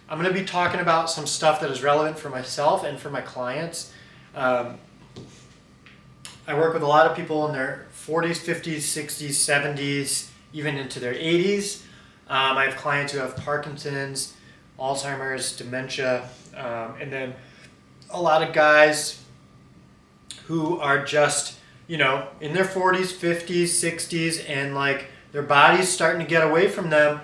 I'm going to be talking about some stuff that is relevant for myself and for my clients. I work with a lot of people in their 40s, 50s, 60s, 70s, even into their 80s. I have clients who have Parkinson's, Alzheimer's, dementia, and then a lot of guys who are just, in their 40s, 50s, 60s, and like their body's starting to get away from them,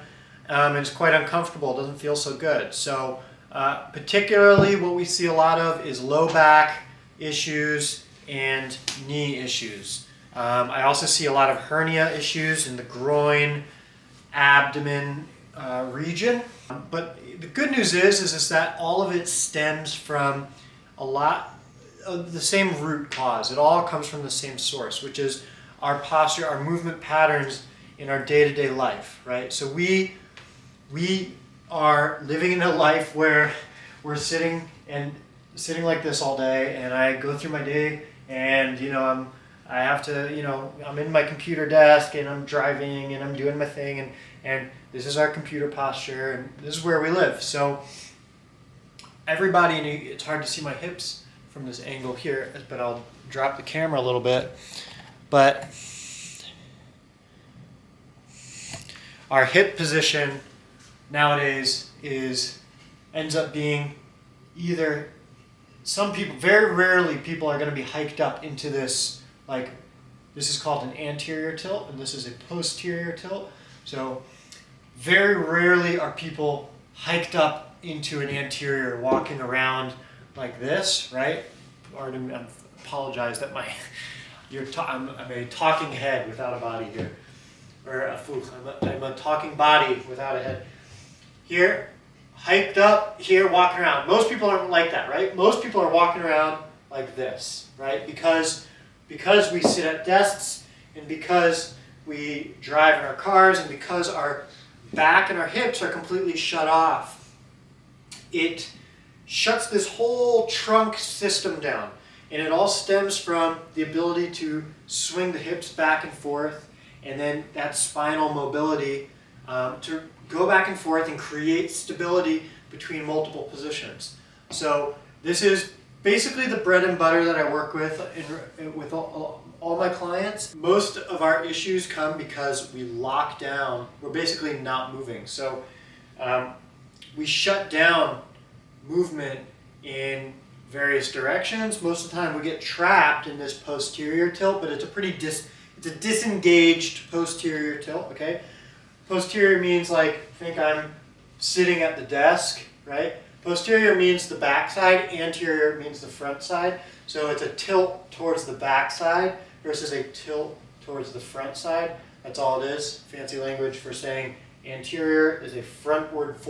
and it's quite uncomfortable. It doesn't feel so good. So particularly what we see a lot of is low back issues and knee issues. I also see a lot of hernia issues in the groin, abdomen region. But the good news is that all of it stems from a lot of the same root cause. It all comes from the same source, which is our posture, our movement patterns in our day-to-day life, right? So we are living in a life where we're sitting like this all day, and I go through my day, and I'm in my computer desk, and I'm driving, and I'm doing my thing, and this is our computer posture, and this is where we live. So everybody, and it's hard to see my hips from this angle here, but I'll drop the camera a little bit. But our hip position nowadays ends up being either, some people, very rarely people are going to be hiked up into this, like, this is called an anterior tilt, and this is a posterior tilt. So very rarely are people hiked up into an anterior, walking around like this, right? I apologize that I'm a talking head without a body here, or I'm a talking body without a head. Here, hiked up, here, walking around. Most people aren't like that, right? Most people are walking around like this, right? Because we sit at desks, and because we drive in our cars, and because our back and our hips are completely shut off, it shuts this whole trunk system down. And it all stems from the ability to swing the hips back and forth, and then that spinal mobility to go back and forth and create stability between multiple positions. So this is basically the bread and butter that I work with with all my clients. Most of our issues come because we lock down. We're basically not moving. So we shut down movement in various directions. Most of the time we get trapped in this posterior tilt, but it's a pretty it's a disengaged posterior tilt, okay? Posterior means, like, think I'm sitting at the desk, right? Posterior means the back side, anterior means the front side. So it's a tilt towards the back side versus a tilt towards the front side. That's all it is. Fancy language for saying anterior is a frontward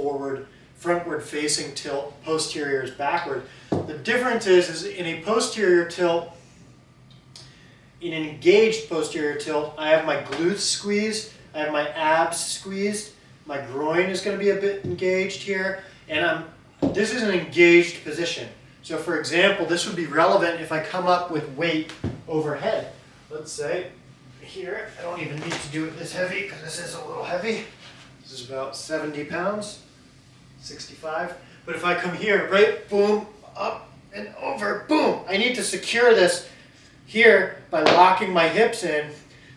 facing tilt, posterior is backward. The difference is in a posterior tilt, in an engaged posterior tilt, I have my glutes squeezed, I have my abs squeezed, my groin is going to be a bit engaged here, and this is an engaged position. So for example, this would be relevant if I come up with weight overhead. Let's say here, I don't even need to do it this heavy because this is a little heavy. This is about 70 pounds, 65. But if I come here, right, boom, up and over, boom. I need to secure this here by locking my hips in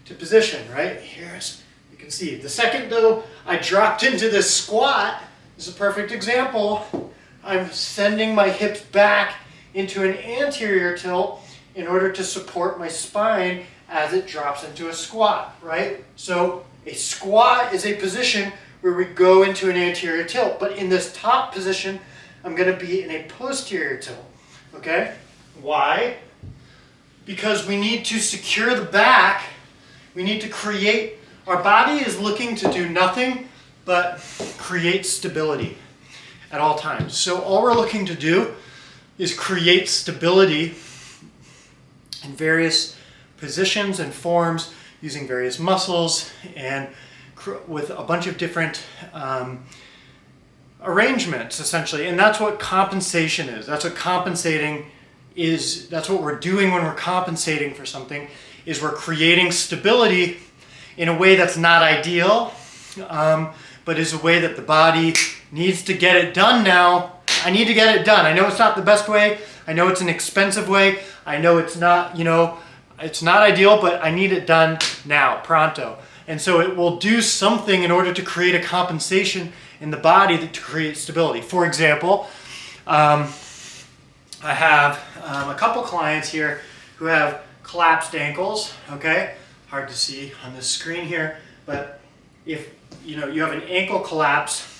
to position, right? Here's, you can see. The second, though, I dropped into this squat, this is a perfect example. I'm sending my hips back into an anterior tilt in order to support my spine as it drops into a squat, right? So a squat is a position where we go into an anterior tilt, but in this top position, I'm going to be in a posterior tilt, okay? Why? Because we need to secure the back. We need to create, our body is looking to do nothing but create stability at all times. So all we're looking to do is create stability in various positions and forms using various muscles and with a bunch of different arrangements, essentially. And that's what compensation is. That's what compensating is. That's what we're doing when we're compensating for something, is we're creating stability in a way that's not ideal, but is a way that the body needs to get it done now. I need to get it done. I know it's not the best way. I know it's an expensive way. I know it's not, it's not ideal, but I need it done now, pronto. And so it will do something in order to create a compensation in the body to create stability. For example, I have a couple clients here who have collapsed ankles, okay? Hard to see on this screen here, but if you have an ankle collapse,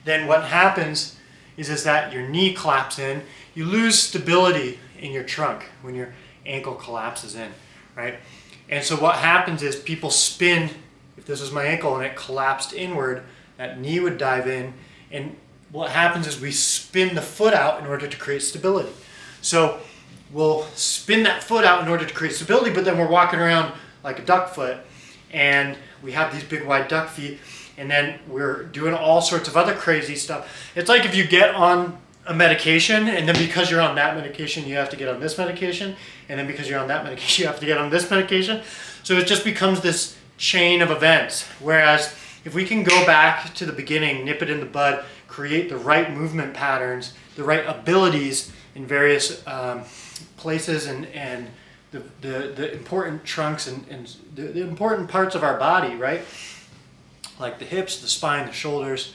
then what happens is that your knee collapses in. You lose stability in your trunk when your ankle collapses in, right? And so what happens is people spin. If this was my ankle and it collapsed inward, that knee would dive in, and what happens is we spin the foot out in order to create stability. So we'll spin that foot out in order to create stability, but then we're walking around like a duck foot, and we have these big wide duck feet, and then we're doing all sorts of other crazy stuff. It's like if you get on a medication, and then because you're on that medication, you have to get on this medication, and then because you're on that medication, you have to get on this medication. So it just becomes this chain of events. Whereas if we can go back to the beginning, nip it in the bud, create the right movement patterns, the right abilities in various places, and the important trunks and the important parts of our body, right? Like the hips, the spine, the shoulders,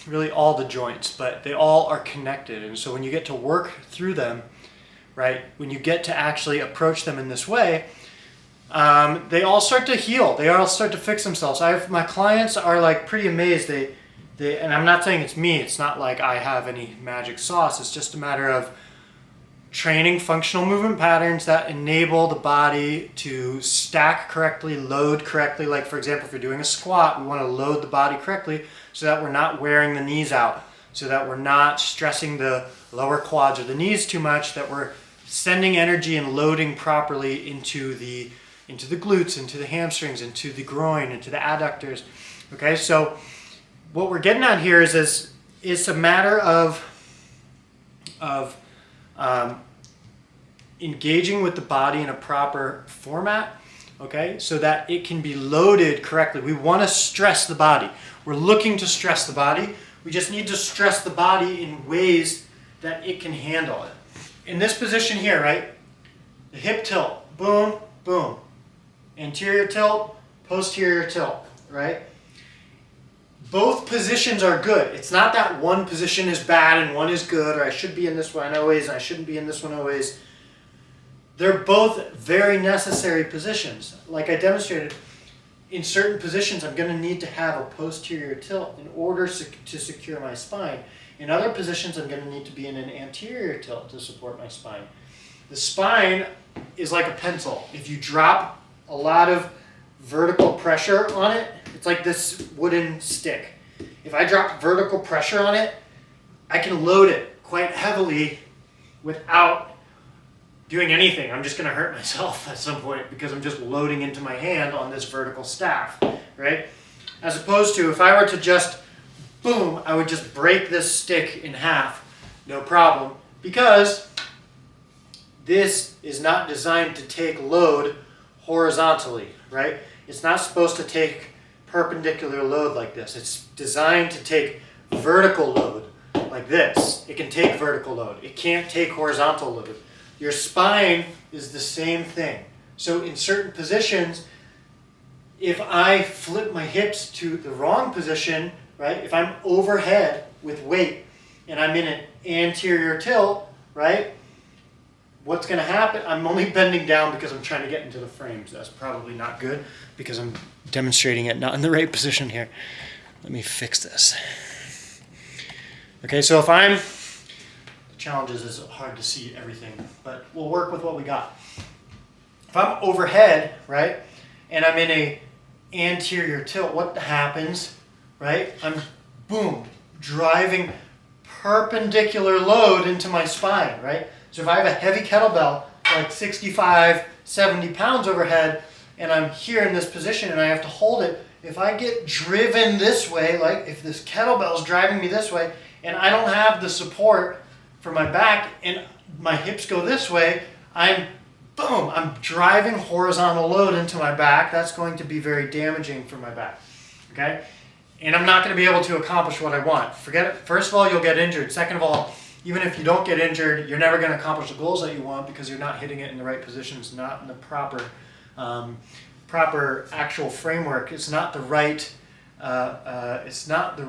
really all the joints, but they all are connected. And so when you get to work through them, right, when you get to actually approach them in this way, they all start to heal. They all start to fix themselves. My clients are like pretty amazed. And I'm not saying it's me. It's not like I have any magic sauce. It's just a matter of training functional movement patterns that enable the body to stack correctly, load correctly. Like for example, if you're doing a squat, we want to load the body correctly so that we're not wearing the knees out, so that we're not stressing the lower quads or the knees too much, that we're sending energy and loading properly into the glutes, into the hamstrings, into the groin, into the adductors. Okay, so what we're getting at here is a matter of engaging with the body in a proper format, okay, so that it can be loaded correctly. We want to stress the body. We're looking to stress the body. We just need to stress the body in ways that it can handle it. In this position here, right, the hip tilt, boom, boom. Anterior tilt, posterior tilt, right? Both positions are good. It's not that one position is bad and one is good, or I should be in this one always and I shouldn't be in this one always. They're both very necessary positions. Like I demonstrated, in certain positions I'm going to need to have a posterior tilt in order to secure my spine. In other positions I'm going to need to be in an anterior tilt to support my spine. The spine is like a pencil. If you drop a lot of vertical pressure on it, it's like this wooden stick. If I drop vertical pressure on it, I can load it quite heavily without doing anything. I'm just going to hurt myself at some point because I'm just loading into my hand on this vertical staff, right? As opposed to if I were to just, boom, I would just break this stick in half, no problem, because this is not designed to take load horizontally, right? It's not supposed to take perpendicular load like this. It's designed to take vertical load like this. It can take vertical load. It can't take horizontal load. Your spine is the same thing. So in certain positions, if I flip my hips to the wrong position, right? If I'm overhead with weight and I'm in an anterior tilt, right? What's going to happen? I'm only bending down because I'm trying to get into the frames. That's probably not good because I'm demonstrating it not in the right position here. Let me fix this. Okay, so if I'm, the challenge is it's hard to see everything, but we'll work with what we got. If I'm overhead, right, and I'm in a anterior tilt, what happens, right? I'm, boom, driving perpendicular load into my spine, right? So if I have a heavy kettlebell, like 65, 70 pounds overhead, and I'm here in this position and I have to hold it, if I get driven this way, like if this kettlebell is driving me this way, and I don't have the support for my back, and my hips go this way, I'm driving horizontal load into my back. That's going to be very damaging for my back, okay? and I'm not going to be able to accomplish what I want. Forget it. First of all, you'll get injured. Second of all, even if you don't get injured, you're never going to accomplish the goals that you want because you're not hitting it in the right positions, not in the proper actual framework. It's not the right. It's not the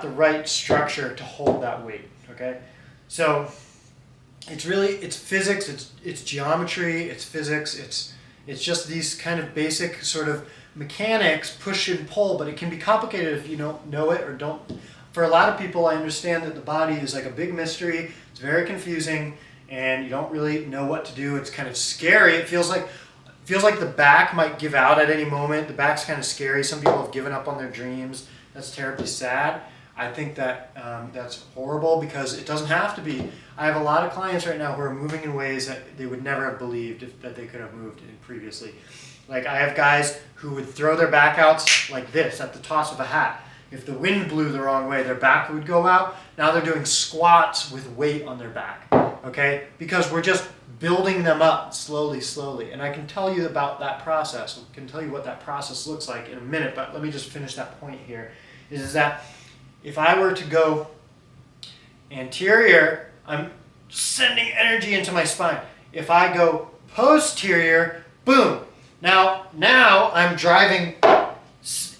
right structure to hold that weight. Okay, so it's physics. It's geometry. It's physics. It's just these kind of basic sort of mechanics, push and pull, but it can be complicated if you don't know it or don't. For a lot of people, I understand that the body is like a big mystery. It's very confusing, and you don't really know what to do. It's kind of scary. It feels like the back might give out at any moment. The back's kind of scary. Some people have given up on their dreams. That's terribly sad. I think that that's horrible because it doesn't have to be. I have a lot of clients right now who are moving in ways that they would never have believed that they could have moved in previously. Like I have guys who would throw their back out like this at the toss of a hat. If the wind blew the wrong way, their back would go out. Now they're doing squats with weight on their back, okay? Because we're just building them up slowly, slowly. And I can tell you about that process. I can tell you what that process looks like in a minute, but let me just finish that point here. Is that if I were to go anterior, I'm sending energy into my spine. If I go posterior, boom. Now I'm driving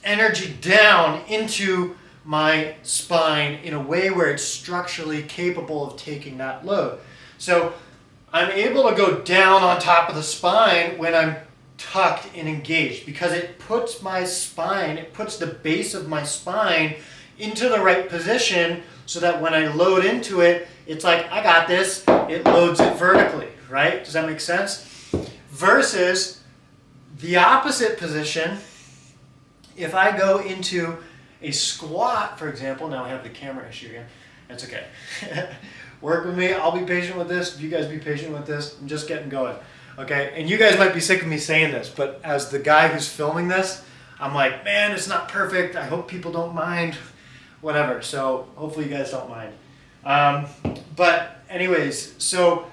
energy down into my spine in a way where it's structurally capable of taking that load. So I'm able to go down on top of the spine when I'm tucked and engaged because it puts my spine, it puts the base of my spine into the right position so that when I load into it, it's like, I got this, it loads it vertically, right? Does that make sense? Versus the opposite position, if I go into a squat, for example, now I have the camera issue again, that's okay. Work with me, I'll be patient with this, you guys be patient with this, I'm just getting going, okay? And you guys might be sick of me saying this, but as the guy who's filming this, I'm like, man, it's not perfect, I hope people don't mind, whatever, so hopefully you guys don't mind. But anyways, so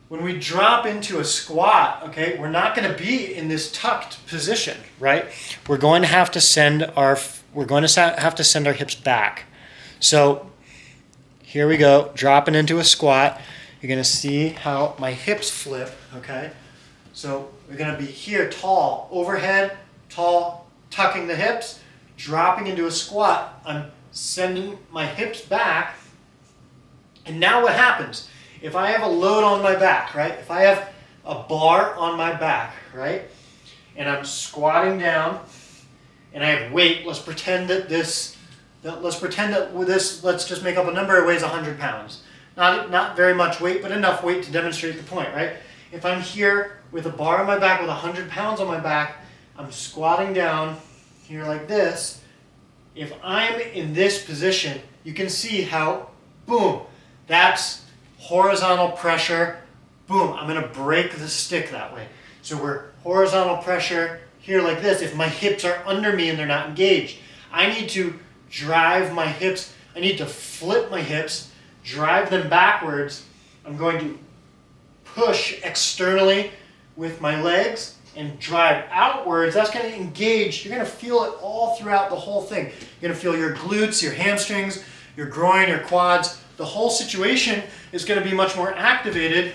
when we drop into a squat, okay, we're not going to be in this tucked position, right? We're going to have to send our hips back. So here we go, dropping into a squat. You're going to see how my hips flip, okay? So we're going to be here, tall, overhead, tall, tucking the hips, dropping into a squat. I'm sending my hips back. And now what happens? If I have a load on my back, right? If I have a bar on my back, right? And I'm squatting down and I have weight, let's pretend that let's just make up a number, it weighs 100 pounds. Not very much weight, but enough weight to demonstrate the point, right? If I'm here with a bar on my back with 100 pounds on my back, I'm squatting down here like this. If I'm in this position, you can see how, boom, that's horizontal pressure, boom, I'm going to break the stick that way. So we're horizontal pressure here like this. If my hips are under me and they're not engaged, I need to drive my hips, I need to flip my hips, drive them backwards. I'm going to push externally with my legs and drive outwards. That's going to engage. You're going to feel it all throughout the whole thing. You're going to feel your glutes, your hamstrings, your groin, your quads. The whole situation is going to be much more activated,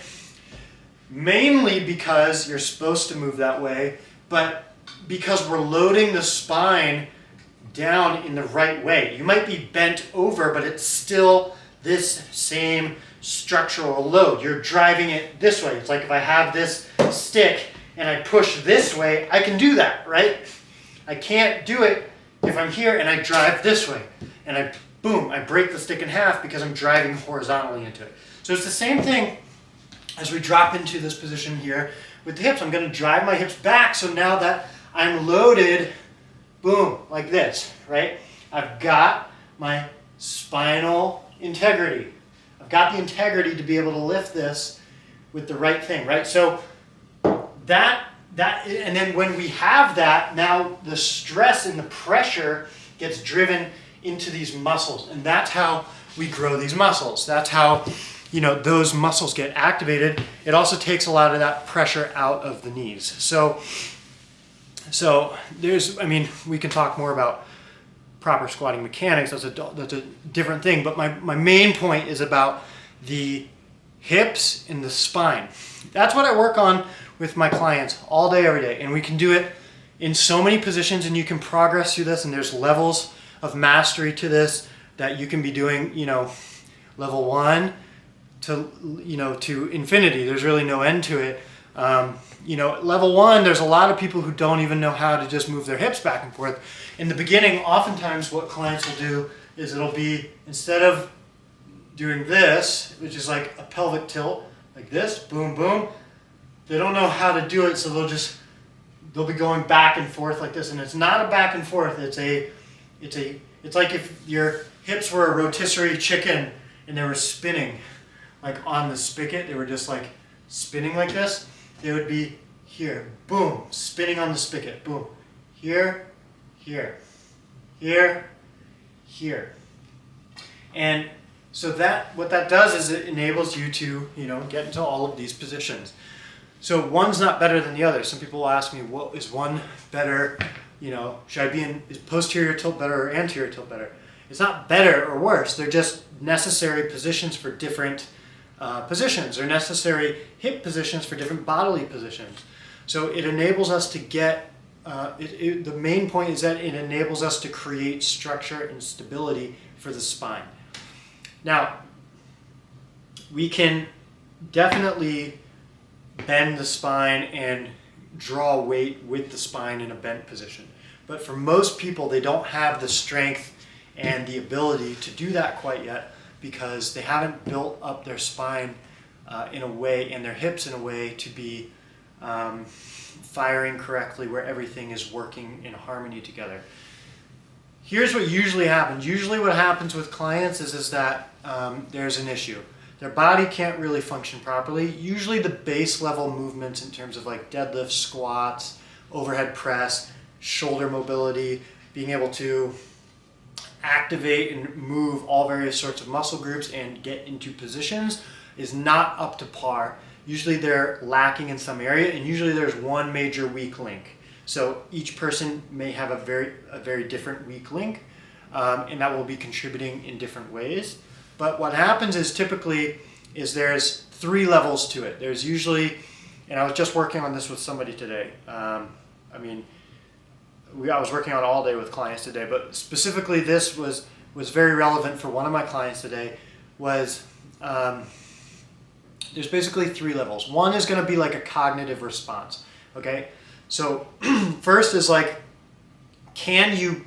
mainly because you're supposed to move that way, but because we're loading the spine down in the right way. You might be bent over, but it's still this same structural load. You're driving it this way. It's like if I have this stick and I push this way, I can do that, right? I can't do it if I'm here and I drive this way. And boom, I break the stick in half because I'm driving horizontally into it. So it's the same thing as we drop into this position here with the hips. I'm going to drive my hips back, so now that I'm loaded, boom, like this, right? I've got my spinal integrity. I've got the integrity to be able to lift this with the right thing, right? So and then when we have that, now the stress and the pressure gets driven into these muscles, and that's how we grow these muscles. That's how, those muscles get activated. It also takes a lot of that pressure out of the knees. So So there's, I mean, we can talk more about proper squatting mechanics. That's a different thing. But my main point is about the hips and the spine. That's what I work on with my clients all day, every day. And we can do it in so many positions, and you can progress through this, and there's levels of mastery to this that you can be doing, you know, level 1 to, you know, to infinity. There's really no end to it. You know, level 1, there's a lot of people who don't even know how to just move their hips back and forth. In the beginning, oftentimes what clients will do is it'll be, instead of doing this, which is like a pelvic tilt, like this, boom, boom, they don't know how to do it, so they'll be going back and forth like this. And it's not a back and forth, it's like if your hips were a rotisserie chicken and they were spinning like on the spigot, they were just like spinning like this. They would be here, boom, spinning on the spigot, boom, here, here, here, here. And so what that does is it enables you to, you know, get into all of these positions. So one's not better than the other. Some people will ask me, what is one better, you know, is posterior tilt better or anterior tilt better? It's not better or worse. They're just necessary positions for different positions, or necessary hip positions for different bodily positions. So it enables us to get, the main point is that it enables us to create structure and stability for the spine. Now, we can definitely bend the spine and draw weight with the spine in a bent position. But for most people, they don't have the strength and the ability to do that quite yet, because they haven't built up their spine in a way, and their hips in a way, to be firing correctly, where everything is working in harmony together. Here's what usually happens. Usually what happens with clients is that there's an issue. Their body can't really function properly. Usually the base level movements in terms of like deadlifts, squats, overhead press, shoulder mobility, being able to activate and move all various sorts of muscle groups and get into positions is not up to par. Usually they're lacking in some area, and usually there's one major weak link. So each person may have a very different weak link, and that will be contributing in different ways. But what happens is typically there's 3 levels to it. There's usually, and I was just working on this with somebody today. I was working on all day with clients today, but specifically this was very relevant for one of my clients today. There's basically 3 levels. One is going to be like a cognitive response. Okay, so first is like, can you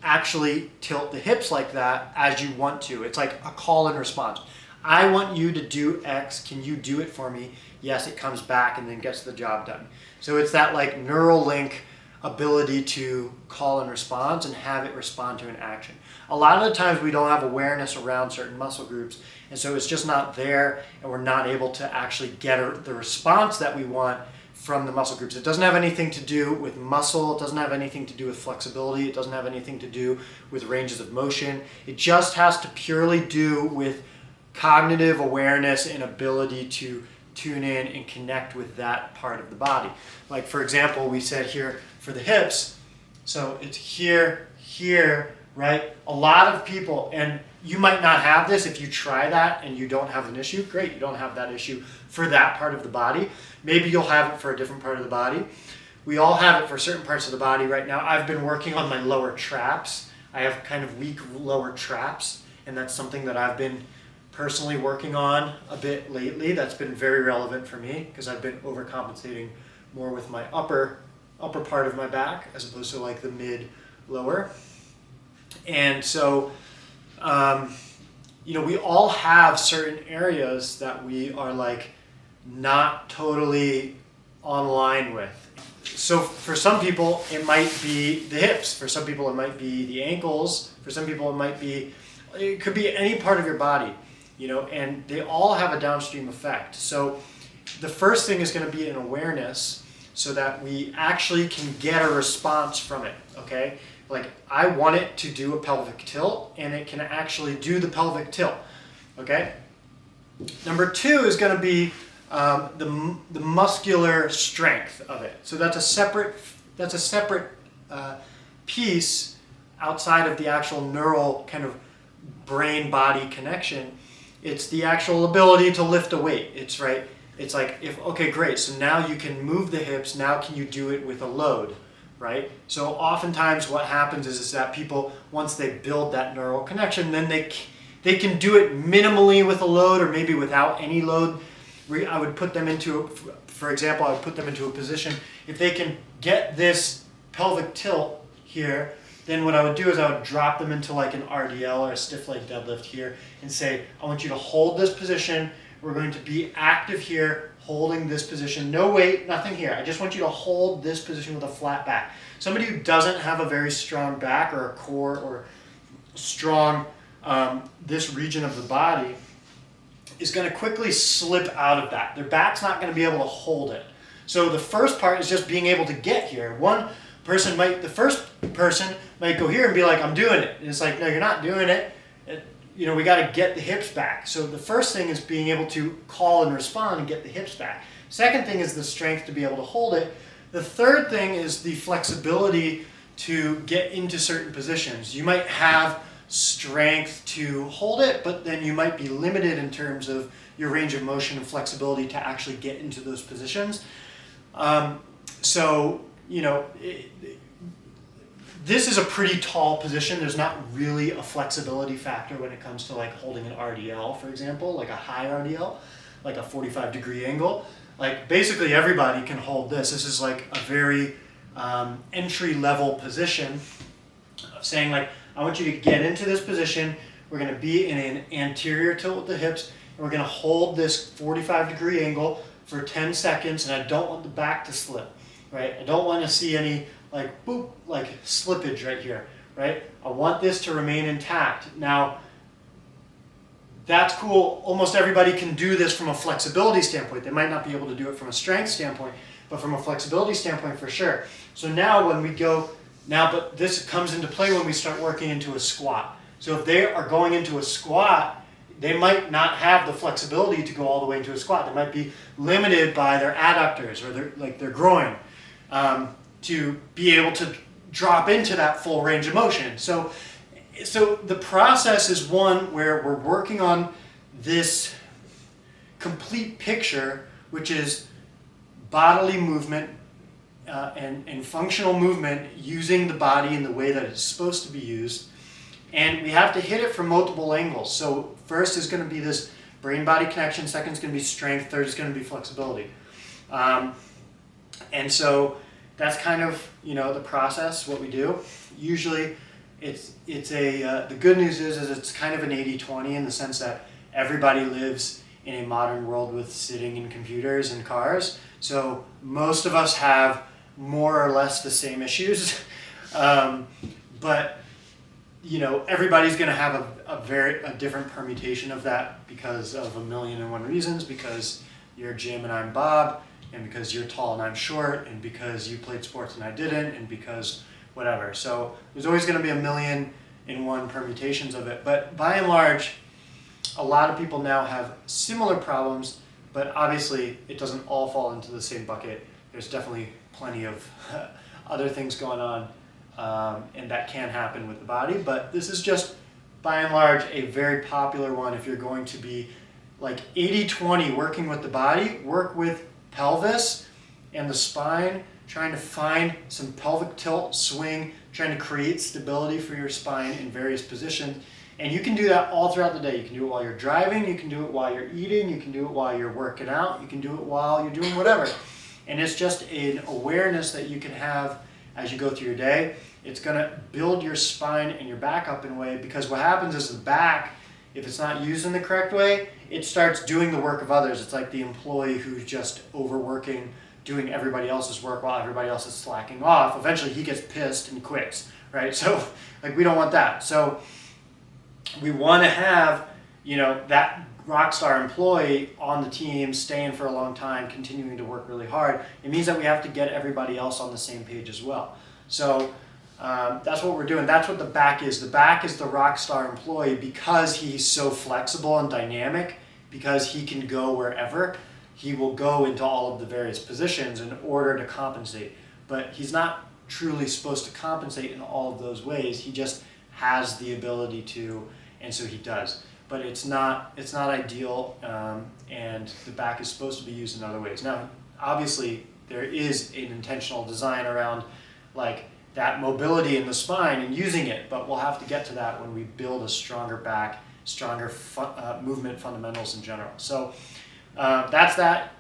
actually tilt the hips like that as you want to? It's like a call and response. I want you to do X. Can you do it for me? Yes, it comes back and then gets the job done. So it's that like neural link ability to call and response and have it respond to an action. A lot of the times we don't have awareness around certain muscle groups, and so it's just not there, and we're not able to actually get the response that we want from the muscle groups. It doesn't have anything to do with muscle, it doesn't have anything to do with flexibility, it doesn't have anything to do with ranges of motion. It just has to purely do with cognitive awareness and ability to tune in and connect with that part of the body. Like for example, we said here for the hips, so it's here, here, right? A lot of people, and you might not have this if you try that and you don't have an issue. Great, you don't have that issue for that part of the body. Maybe you'll have it for a different part of the body. We all have it for certain parts of the body right now. I've been working on my lower traps. I have kind of weak lower traps, and that's something that I've been personally working on a bit lately. That's been very relevant for me because I've been overcompensating more with my upper part of my back as opposed to like the mid-lower. And so, we all have certain areas that we are like not totally online with. So for some people, it might be the hips. For some people, it might be the ankles. For some people, it could be any part of your body, and they all have a downstream effect. So the first thing is going to be an awareness so that we actually can get a response from it, okay? Like I want it to do a pelvic tilt, and it can actually do the pelvic tilt, okay? Number 2 is going to be the muscular strength of it. So that's a separate that's a separate piece outside of the actual neural kind of brain-body connection. It's the actual ability to lift a weight. It's right. It's like, okay, great. So now you can move the hips. Now can you do it with a load, right? So oftentimes what happens is that people, once they build that neural connection, then they can do it minimally with a load or maybe without any load. I would put them into, for example, I would put them into a position, if they can get this pelvic tilt here, then what I would do is I would drop them into like an RDL or a stiff leg deadlift here and say, I want you to hold this position. We're going to be active here, holding this position. No weight, nothing here. I just want you to hold this position with a flat back. Somebody who doesn't have a very strong back or a core or strong this region of the body is going to quickly slip out of that. Their back's not going to be able to hold it. So the first part is just being able to get here. The first person might go here and be like, I'm doing it. And it's like, no, you're not doing it. We got to get the hips back. So the first thing is being able to call and respond and get the hips back. Second thing is the strength to be able to hold it. The third thing is the flexibility to get into certain positions. You might have strength to hold it, but then you might be limited in terms of your range of motion and flexibility to actually get into those positions. This is a pretty tall position. There's not really a flexibility factor when it comes to like holding an RDL, for example, like a high RDL, like a 45-degree angle. Like basically everybody can hold this. This is like a very entry-level position of saying like, I want you to get into this position. We're going to be in an anterior tilt with the hips, and we're going to hold this 45-degree angle for 10 seconds, and I don't want the back to slip, right? I don't want to see any like boop, like slippage right here, right? I want this to remain intact. Now, that's cool. Almost everybody can do this from a flexibility standpoint. They might not be able to do it from a strength standpoint, but from a flexibility standpoint for sure. So now when we go, but this comes into play when we start working into a squat. So if they are going into a squat, they might not have the flexibility to go all the way into a squat. They might be limited by their adductors or their groin to be able to drop into that full range of motion. So the process is one where we're working on this complete picture, which is bodily movement and functional movement using the body in the way that it's supposed to be used. And we have to hit it from multiple angles. So first is going to be this brain-body connection, second is going to be strength, third is going to be flexibility. And so that's kind of, the process, what we do. Usually the good news is it's kind of an 80-20 in the sense that everybody lives in a modern world with sitting in computers and cars. So most of us have more or less the same issues. But everybody's going to have a different permutation of that because of 1,000,001 reasons, because you're Jim and I'm Bob, and because you're tall and I'm short, and because you played sports and I didn't, and because whatever. So there's always going to be 1,000,001 permutations of it. But by and large, a lot of people now have similar problems, but obviously it doesn't all fall into the same bucket. There's definitely plenty of other things going on, and that can happen with the body. But this is just, by and large, a very popular one. If you're going to be like 80-20 working with the body, work with pelvis and the spine, trying to find some pelvic tilt, swing, trying to create stability for your spine in various positions. And you can do that all throughout the day. You can do it while you're driving, you can do it while you're eating, you can do it while you're working out, you can do it while you're doing whatever. And it's just an awareness that you can have as you go through your day. It's going to build your spine and your back up in a way, because what happens is the back, if it's not used in the correct way, it starts doing the work of others. It's like the employee who's just overworking, doing everybody else's work while everybody else is slacking off. Eventually he gets pissed and quits, right? So we don't want that. So we want to have, that rock star employee on the team, staying for a long time, continuing to work really hard. It means that we have to get everybody else on the same page as well. So that's what we're doing. That's what the back is. The back is the rock star employee because he's so flexible and dynamic, because he can go wherever. He will go into all of the various positions in order to compensate. But he's not truly supposed to compensate in all of those ways. He just has the ability to, and so he does. But it's not ideal, and the back is supposed to be used in other ways. Now, obviously, there is an intentional design around like that mobility in the spine and using it, but we'll have to get to that when we build a stronger back, stronger movement fundamentals in general. So that's that.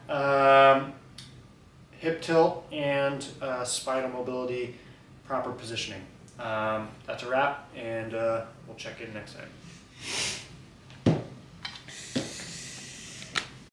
Hip tilt and spinal mobility, proper positioning. That's a wrap, and we'll check in next time.